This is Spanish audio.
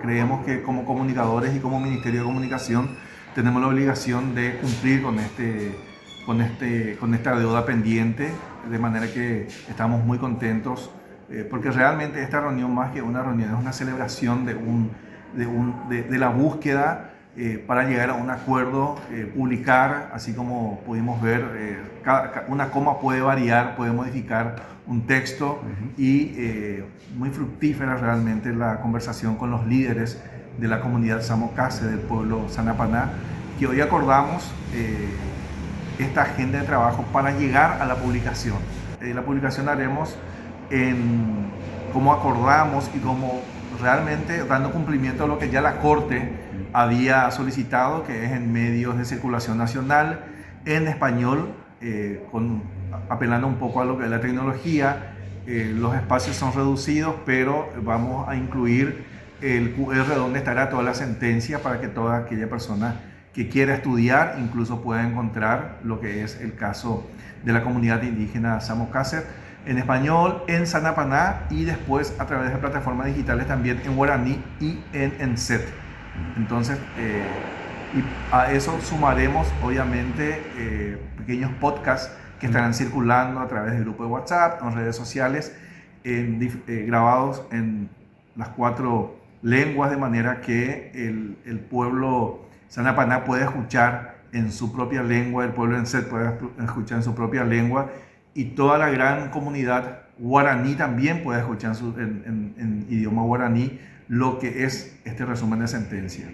creemos que como comunicadores y como Ministerio de Comunicación tenemos la obligación de cumplir con esta deuda pendiente, de manera que estamos muy contentos, porque realmente esta reunión, más que una reunión, es una celebración de la búsqueda para llegar a un acuerdo, publicar, así como pudimos ver, una coma puede variar, puede modificar un texto, y muy fructífera realmente la conversación con los líderes de la comunidad Samocase, del pueblo Sanapaná, que hoy acordamos esta agenda de trabajo para llegar a la publicación. La publicación la haremos como acordamos y como realmente dando cumplimiento a lo que ya la Corte había solicitado, que es en medios de circulación nacional, en español, apelando un poco a lo que es la tecnología. Los espacios son reducidos, pero vamos a incluir el QR donde estará toda la sentencia para que toda aquella persona que quiera estudiar incluso pueda encontrar lo que es el caso de la comunidad indígena Samocase en español, en Sanapaná, y después a través de plataformas digitales también en guaraní y en Enset. Entonces, y a eso sumaremos obviamente pequeños podcasts que estarán circulando a través del grupo de WhatsApp, en redes sociales, grabados en las 4 lenguas, de manera que el pueblo Sanapaná puede escuchar en su propia lengua, el pueblo Enset puede escuchar en su propia lengua, y toda la gran comunidad guaraní también puede escuchar en idioma guaraní lo que es este resumen de sentencia.